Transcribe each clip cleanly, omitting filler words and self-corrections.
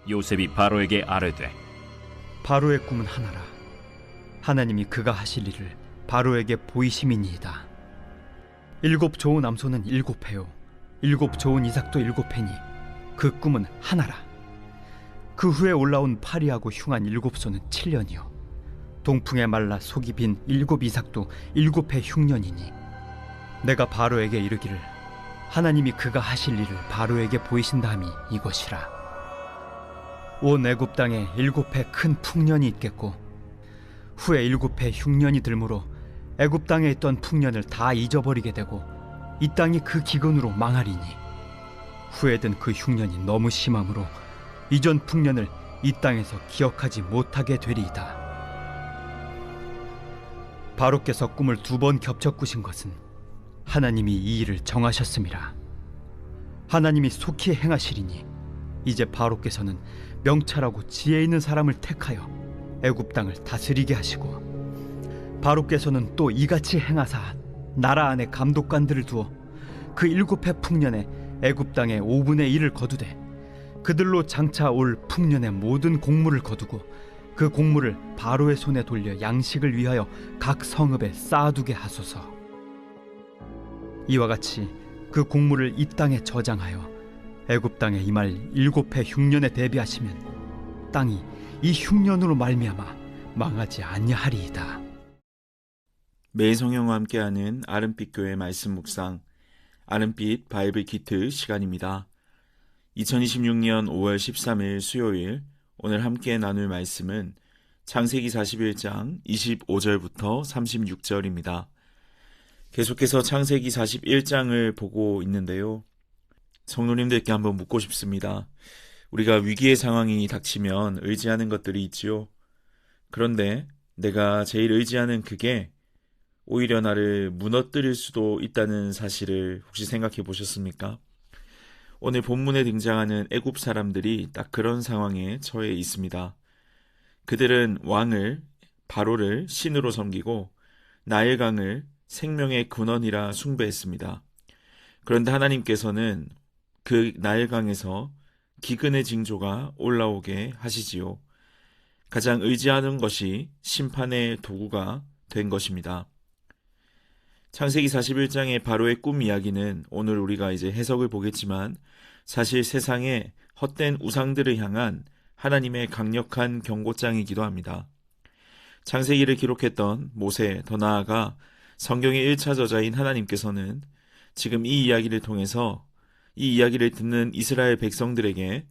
요셉이 바로에게 아뢰되 바로의 꿈은 하나라. 하나님이 그가 하실 일을 바로에게 보이심이니이다. 7 좋은 암소는 7회요 7 좋은 이삭도 7회니 그 꿈은 하나라. 그 후에 올라온 파리하고 흉한 7소는 7년이요 동풍에 말라 속이 빈 7 이삭도 7회 흉년이니 내가 바로에게 이르기를 하나님이 그가 하실 일을 바로에게 보이신다 함이 이것이라. 온 애굽 땅에 7회 큰 풍년이 있겠고 후에 7회 흉년이 들므로 애굽 땅에 있던 풍년을 다 잊어버리게 되고 이 땅이 그 기근으로 망하리니 후에 든 그 흉년이 너무 심함으로 이전 풍년을 이 땅에서 기억하지 못하게 되리이다. 바로께서 꿈을 2번 겹쳐 꾸신 것은 하나님이 이 일을 정하셨음이라. 하나님이 속히 행하시리니 이제 바로께서는 명철하고 지혜 있는 사람을 택하여 애굽 땅을 다스리게 하시고 바로께서는 또 이같이 행하사 나라 안에 감독관들을 두어 그 7회 풍년에 애굽 땅의 5분의 1을 거두되 그들로 장차 올 풍년의 모든 곡물을 거두고 그 곡물을 바로의 손에 돌려 양식을 위하여 각 성읍에 쌓아두게 하소서. 이와 같이 그 곡물을 이 땅에 저장하여 애굽 땅에 임할 7회 흉년에 대비하시면 땅이 이 흉년으로 말미암아 망하지 아니하리이다. 매일 성령과 함께하는 아름빛 교회 말씀 묵상, 아름빛 바이블 키트 시간입니다. 2026년 5월 13일 수요일, 오늘 함께 나눌 말씀은 창세기 41장 25절부터 36절입니다. 계속해서 창세기 41장을 보고 있는데요. 성도님들께 한번 묻고 싶습니다. 우리가 위기의 상황이 닥치면 의지하는 것들이 있지요. 그런데 내가 제일 의지하는 그게 오히려 나를 무너뜨릴 수도 있다는 사실을 혹시 생각해 보셨습니까? 오늘 본문에 등장하는 애굽 사람들이 딱 그런 상황에 처해 있습니다. 그들은 왕을, 바로를 신으로 섬기고 나일강을 생명의 근원이라 숭배했습니다. 그런데 하나님께서는 그 나일강에서 기근의 징조가 올라오게 하시지요. 가장 의지하는 것이 심판의 도구가 된 것입니다. 창세기 41장의 바로의 꿈 이야기는 오늘 우리가 이제 해석을 보겠지만 사실 세상의 헛된 우상들을 향한 하나님의 강력한 경고장이기도 합니다. 창세기를 기록했던 모세, 더 나아가 성경의 1차 저자인 하나님께서는 지금 이 이야기를 통해서 이 이야기를 듣는 이스라엘 백성들에게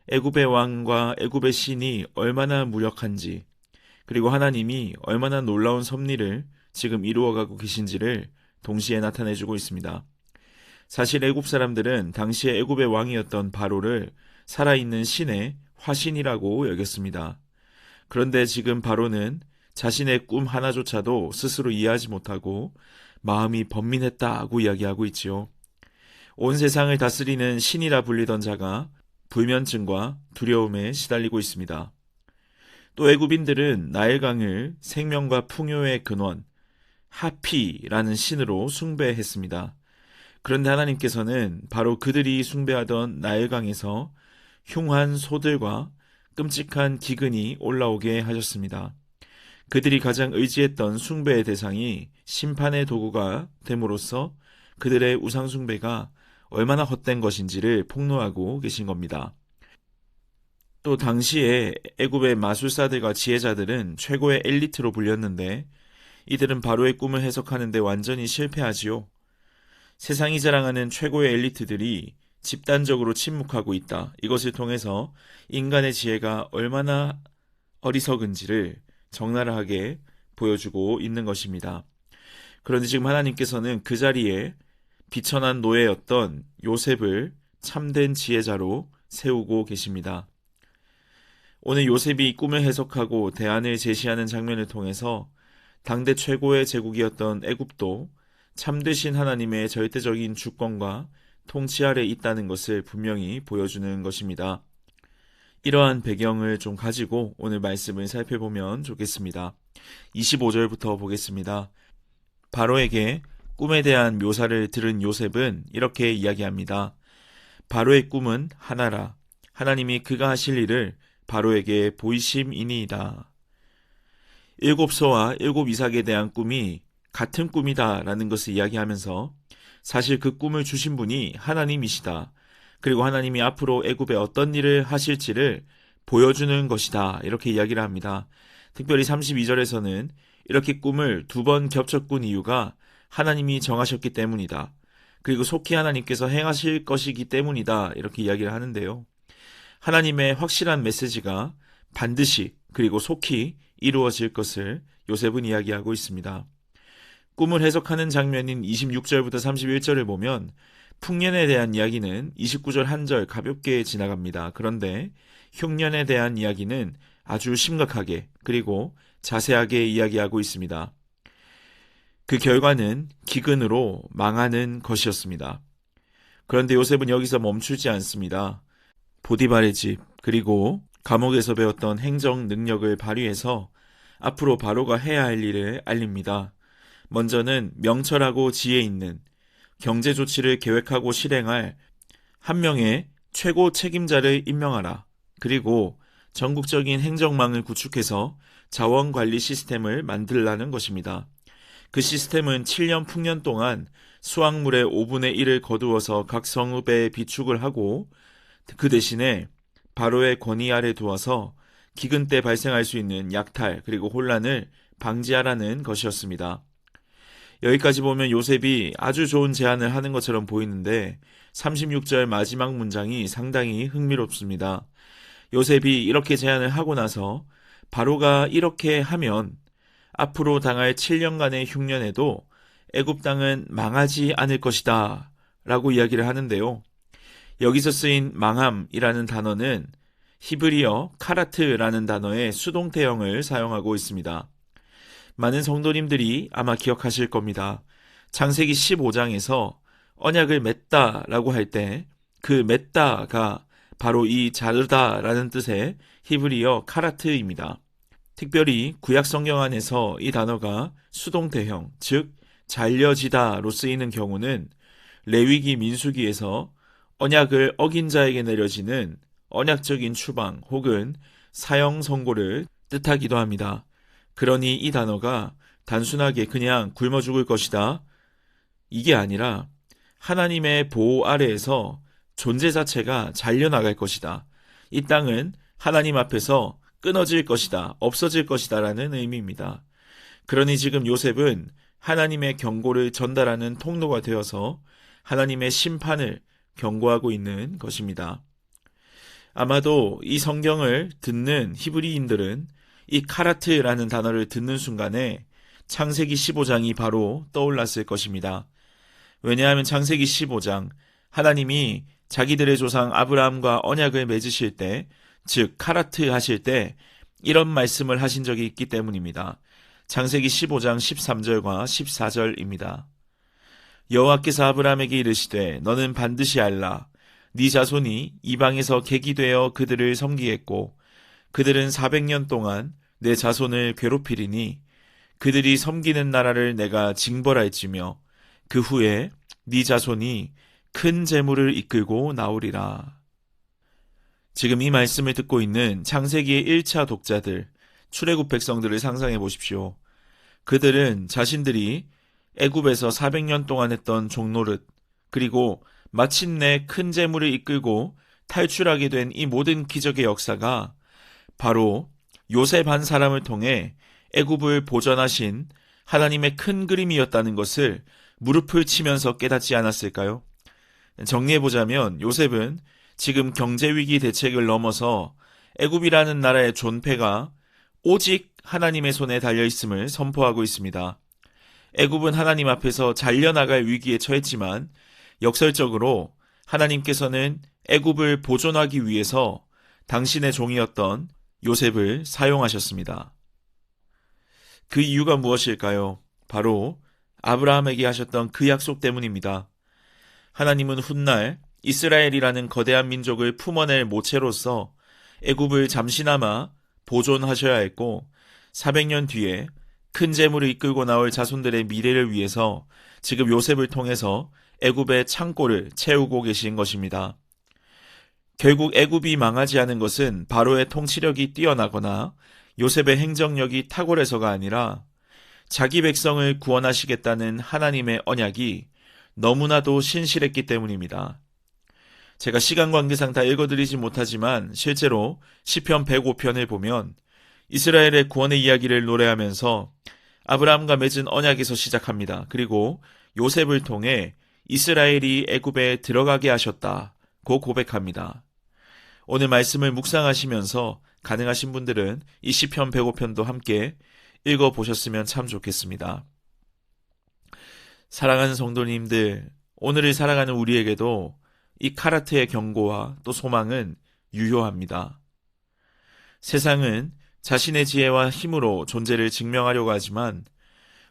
애굽의 왕과 애굽의 신이 얼마나 무력한지, 그리고 하나님이 얼마나 놀라운 섭리를 지금 이루어가고 계신지를 동시에 나타내주고 있습니다. 사실 애굽 사람들은 당시에 애굽의 왕이었던 바로를 살아있는 신의 화신이라고 여겼습니다. 그런데 지금 바로는 자신의 꿈 하나조차도 스스로 이해하지 못하고 마음이 번민했다고 이야기하고 있지요. 온 세상을 다스리는 신이라 불리던 자가 불면증과 두려움에 시달리고 있습니다. 또 애굽인들은 나일강을 생명과 풍요의 근원, 하피라는 신으로 숭배했습니다. 그런데 하나님께서는 바로 그들이 숭배하던 나일강에서 흉한 소들과 끔찍한 기근이 올라오게 하셨습니다. 그들이 가장 의지했던 숭배의 대상이 심판의 도구가 됨으로써 그들의 우상 숭배가 얼마나 헛된 것인지를 폭로하고 계신 겁니다. 또 당시에 애굽의 마술사들과 지혜자들은 최고의 엘리트로 불렸는데 이들은 바로의 꿈을 해석하는 데 완전히 실패하지요. 세상이 자랑하는 최고의 엘리트들이 집단적으로 침묵하고 있다. 이것을 통해서 인간의 지혜가 얼마나 어리석은지를 적나라하게 보여주고 있는 것입니다. 그런데 지금 하나님께서는 그 자리에 비천한 노예였던 요셉을 참된 지혜자로 세우고 계십니다. 오늘 요셉이 꿈을 해석하고 대안을 제시하는 장면을 통해서 당대 최고의 제국이었던 애굽도 참되신 하나님의 절대적인 주권과 통치 아래 있다는 것을 분명히 보여주는 것입니다. 이러한 배경을 좀 가지고 오늘 말씀을 살펴보면 좋겠습니다. 25절부터 보겠습니다. 바로에게 꿈에 대한 묘사를 들은 요셉은 이렇게 이야기합니다. 바로의 꿈은 하나라. 하나님이 그가 하실 일을 바로에게 보이심이니이다. 7소와 7이삭에 대한 꿈이 같은 꿈이다 라는 것을 이야기하면서 사실 그 꿈을 주신 분이 하나님이시다. 그리고 하나님이 앞으로 애굽에 어떤 일을 하실지를 보여주는 것이다. 이렇게 이야기를 합니다. 특별히 32절에서는 이렇게 꿈을 2번 겹쳐 꾼 이유가 하나님이 정하셨기 때문이다. 그리고 속히 하나님께서 행하실 것이기 때문이다. 이렇게 이야기를 하는데요. 하나님의 확실한 메시지가 반드시 그리고 속히 이루어질 것을 요셉은 이야기하고 있습니다. 꿈을 해석하는 장면인 26절부터 31절을 보면 풍년에 대한 이야기는 29절 한 절 가볍게 지나갑니다. 그런데 흉년에 대한 이야기는 아주 심각하게 그리고 자세하게 이야기하고 있습니다. 그 결과는 기근으로 망하는 것이었습니다. 그런데 요셉은 여기서 멈추지 않습니다. 보디발의 집 그리고 감옥에서 배웠던 행정 능력을 발휘해서 앞으로 바로가 해야 할 일을 알립니다. 먼저는 명철하고 지혜 있는 경제 조치를 계획하고 실행할 한 명의 최고 책임자를 임명하라. 그리고 전국적인 행정망을 구축해서 자원관리 시스템을 만들라는 것입니다. 그 시스템은 7년 풍년 동안 수확물의 5분의 1을 거두어서 각 성읍에 비축을 하고 그 대신에 바로의 권위 아래 두어서 기근 때 발생할 수 있는 약탈 그리고 혼란을 방지하라는 것이었습니다. 여기까지 보면 요셉이 아주 좋은 제안을 하는 것처럼 보이는데 36절 마지막 문장이 상당히 흥미롭습니다. 요셉이 이렇게 제안을 하고 나서 바로가 이렇게 하면 앞으로 당할 7년간의 흉년에도 애굽 땅은 망하지 않을 것이다 라고 이야기를 하는데요. 여기서 쓰인 망함이라는 단어는 히브리어 카라트라는 단어의 수동태형을 사용하고 있습니다. 많은 성도님들이 아마 기억하실 겁니다. 창세기 15장에서 언약을 맺다 라고 할 때 그 맺다가 바로 이 자르다 라는 뜻의 히브리어 카라트입니다. 특별히 구약 성경 안에서 이 단어가 수동태형, 즉 잘려지다로 쓰이는 경우는 레위기 민수기에서 언약을 어긴 자에게 내려지는 언약적인 추방 혹은 사형 선고를 뜻하기도 합니다. 그러니 이 단어가 단순하게 그냥 굶어 죽을 것이다. 이게 아니라 하나님의 보호 아래에서 존재 자체가 잘려나갈 것이다. 이 땅은 하나님 앞에서 끊어질 것이다. 없어질 것이다. 라는 의미입니다. 그러니 지금 요셉은 하나님의 경고를 전달하는 통로가 되어서 하나님의 심판을 경고하고 있는 것입니다. 아마도 이 성경을 듣는 히브리인들은 이 카라트라는 단어를 듣는 순간에 창세기 15장이 바로 떠올랐을 것입니다. 왜냐하면 창세기 15장 하나님이 자기들의 조상 아브라함과 언약을 맺으실 때, 즉 카라트 하실 때 이런 말씀을 하신 적이 있기 때문입니다. 창세기 15장 13절과 14절입니다. 여호와께서 아브라함에게 이르시되 너는 반드시 알라. 네 자손이 이방에서 객이 되어 그들을 섬기겠고 그들은 400년 동안 내 자손을 괴롭히리니 그들이 섬기는 나라를 내가 징벌할지며 그 후에 네 자손이 큰 재물을 이끌고 나오리라. 지금 이 말씀을 듣고 있는 창세기의 1차 독자들, 출애굽 백성들을 상상해 보십시오. 그들은 자신들이 애굽에서 400년 동안 했던 종노릇, 그리고 마침내 큰 재물을 이끌고 탈출하게 된 이 모든 기적의 역사가 바로 요셉 한 사람을 통해 애굽을 보전하신 하나님의 큰 그림이었다는 것을 무릎을 치면서 깨닫지 않았을까요? 정리해보자면 요셉은 지금 경제위기 대책을 넘어서 애굽이라는 나라의 존폐가 오직 하나님의 손에 달려있음을 선포하고 있습니다. 애굽은 하나님 앞에서 잘려나갈 위기에 처했지만 역설적으로 하나님께서는 애굽을 보존하기 위해서 당신의 종이었던 요셉을 사용하셨습니다. 그 이유가 무엇일까요? 바로 아브라함에게 하셨던 그 약속 때문입니다. 하나님은 훗날 이스라엘이라는 거대한 민족을 품어낼 모체로서 애굽을 잠시나마 보존하셔야 했고 400년 뒤에 큰 재물을 이끌고 나올 자손들의 미래를 위해서 지금 요셉을 통해서 애굽의 창고를 채우고 계신 것입니다. 결국 애굽이 망하지 않은 것은 바로의 통치력이 뛰어나거나 요셉의 행정력이 탁월해서가 아니라 자기 백성을 구원하시겠다는 하나님의 언약이 너무나도 신실했기 때문입니다. 제가 시간 관계상 다 읽어드리지 못하지만 실제로 시편 105편을 보면 이스라엘의 구원의 이야기를 노래하면서 아브라함과 맺은 언약에서 시작합니다. 그리고 요셉을 통해 이스라엘이 애굽에 들어가게 하셨다고 고백합니다. 오늘 말씀을 묵상하시면서 가능하신 분들은 이 시편 105편도 함께 읽어보셨으면 참 좋겠습니다. 사랑하는 성도님들, 오늘을 살아가는 우리에게도 이 카라트의 경고와 또 소망은 유효합니다. 세상은 자신의 지혜와 힘으로 존재를 증명하려고 하지만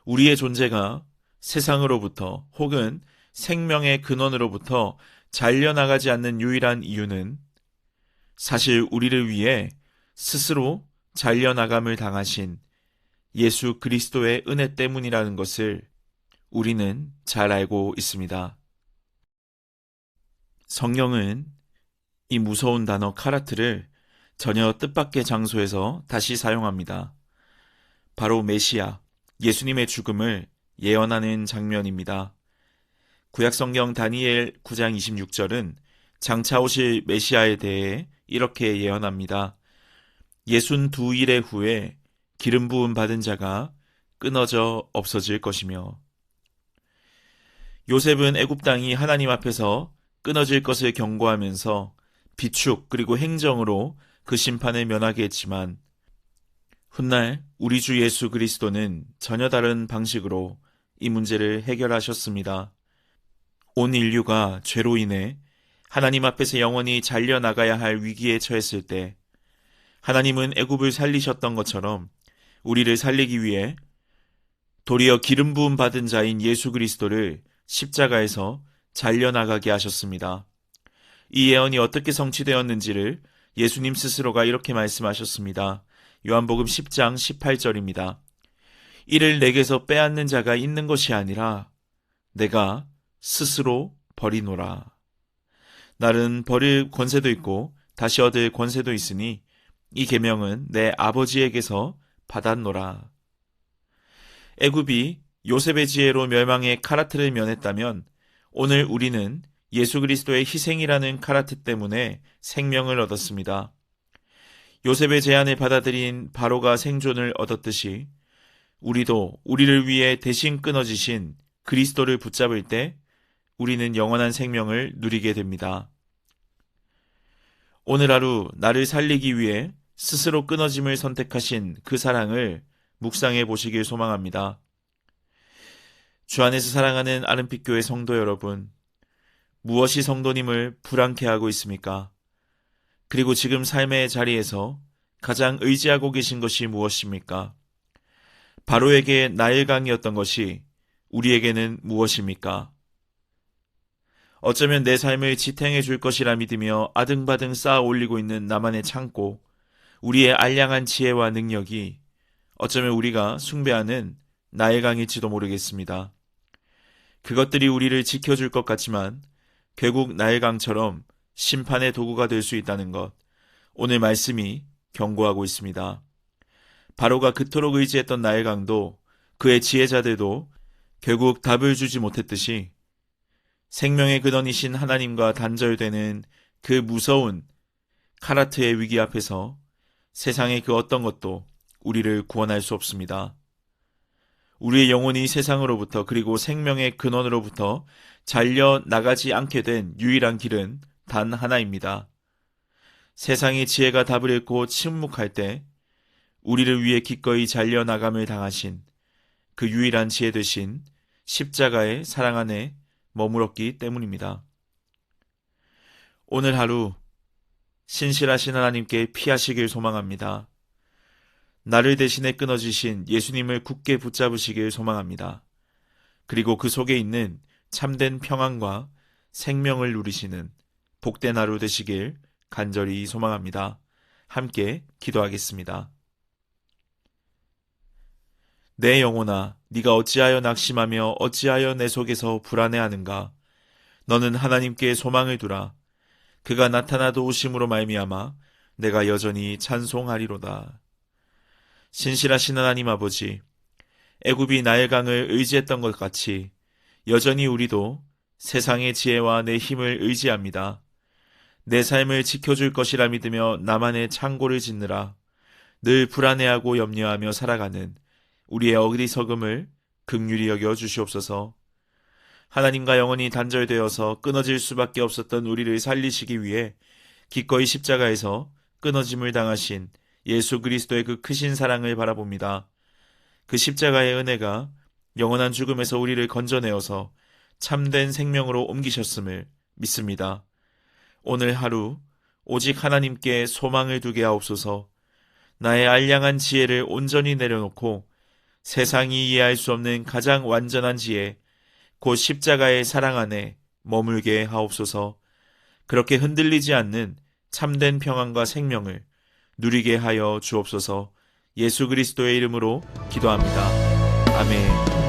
우리의 존재가 세상으로부터 혹은 생명의 근원으로부터 잘려나가지 않는 유일한 이유는 사실 우리를 위해 스스로 잘려나감을 당하신 예수 그리스도의 은혜 때문이라는 것을 우리는 잘 알고 있습니다. 성경은 이 무서운 단어 카라트를 전혀 뜻밖의 장소에서 다시 사용합니다. 바로 메시아, 예수님의 죽음을 예언하는 장면입니다. 구약성경 다니엘 9장 26절은 장차 오실 메시아에 대해 이렇게 예언합니다. 62일의 후에 기름 부음 받은 자가 끊어져 없어질 것이며, 요셉은 애굽 땅이 하나님 앞에서 끊어질 것을 경고하면서 비축 그리고 행정으로 그 심판을 면하게 했지만 훗날 우리 주 예수 그리스도는 전혀 다른 방식으로 이 문제를 해결하셨습니다. 온 인류가 죄로 인해 하나님 앞에서 영원히 잘려나가야 할 위기에 처했을 때 하나님은 애굽을 살리셨던 것처럼 우리를 살리기 위해 도리어 기름 부음 받은 자인 예수 그리스도를 십자가에서 잘려나가게 하셨습니다. 이 예언이 어떻게 성취되었는지를 예수님 스스로가 이렇게 말씀하셨습니다. 요한복음 10장 18절입니다. 이를 내게서 빼앗는 자가 있는 것이 아니라 내가 스스로 버리노라. 나는 버릴 권세도 있고 다시 얻을 권세도 있으니 이 계명은 내 아버지에게서 받았노라. 애굽이 요셉의 지혜로 멸망의 카라트를 면했다면 오늘 우리는 예수 그리스도의 희생이라는 카라트 때문에 생명을 얻었습니다. 요셉의 제안을 받아들인 바로가 생존을 얻었듯이 우리도 우리를 위해 대신 끊어지신 그리스도를 붙잡을 때 우리는 영원한 생명을 누리게 됩니다. 오늘 하루 나를 살리기 위해 스스로 끊어짐을 선택하신 그 사랑을 묵상해 보시길 소망합니다. 주 안에서 사랑하는 아름빛교회 성도 여러분, 무엇이 성도님을 불안케 하고 있습니까? 그리고 지금 삶의 자리에서 가장 의지하고 계신 것이 무엇입니까? 바로에게 나일강이었던 것이 우리에게는 무엇입니까? 어쩌면 내 삶을 지탱해 줄 것이라 믿으며 아등바등 쌓아 올리고 있는 나만의 창고, 우리의 알량한 지혜와 능력이 어쩌면 우리가 숭배하는 나일강일지도 모르겠습니다. 그것들이 우리를 지켜줄 것 같지만 결국 나일강처럼 심판의 도구가 될 수 있다는 것, 오늘 말씀이 경고하고 있습니다. 바로가 그토록 의지했던 나일강도 그의 지혜자들도 결국 답을 주지 못했듯이 생명의 근원이신 하나님과 단절되는 그 무서운 카라트의 위기 앞에서 세상의 그 어떤 것도 우리를 구원할 수 없습니다. 우리의 영혼이 세상으로부터 그리고 생명의 근원으로부터 잘려 나가지 않게 된 유일한 길은 단 하나입니다. 세상의 지혜가 답을 잃고 침묵할 때 우리를 위해 기꺼이 잘려 나감을 당하신 그 유일한 지혜 되신 십자가의 사랑 안에 머물었기 때문입니다. 오늘 하루 신실하신 하나님께 피하시길 소망합니다. 나를 대신해 끊어지신 예수님을 굳게 붙잡으시길 소망합니다. 그리고 그 속에 있는 참된 평안과 생명을 누리시는 복된 하루 되시길 간절히 소망합니다. 함께 기도하겠습니다. 내 영혼아, 네가 어찌하여 낙심하며 어찌하여 내 속에서 불안해하는가? 너는 하나님께 소망을 두라. 그가 나타나 도우심으로 말미암아 내가 여전히 찬송하리로다. 신실하신 하나님 아버지, 애굽이 나일강을 의지했던 것 같이 여전히 우리도 세상의 지혜와 내 힘을 의지합니다. 내 삶을 지켜줄 것이라 믿으며 나만의 창고를 짓느라 늘 불안해하고 염려하며 살아가는 우리의 어리석음을 긍휼히 여겨 주시옵소서. 하나님과 영원히 단절되어서 끊어질 수밖에 없었던 우리를 살리시기 위해 기꺼이 십자가에서 끊어짐을 당하신 예수 그리스도의 그 크신 사랑을 바라봅니다. 그 십자가의 은혜가 영원한 죽음에서 우리를 건져내어서 참된 생명으로 옮기셨음을 믿습니다. 오늘 하루 오직 하나님께 소망을 두게 하옵소서. 나의 알량한 지혜를 온전히 내려놓고 세상이 이해할 수 없는 가장 완전한 지혜, 곧 십자가의 사랑 안에 머물게 하옵소서. 그렇게 흔들리지 않는 참된 평안과 생명을 누리게 하여 주옵소서. 예수 그리스도의 이름으로 기도합니다. 아멘.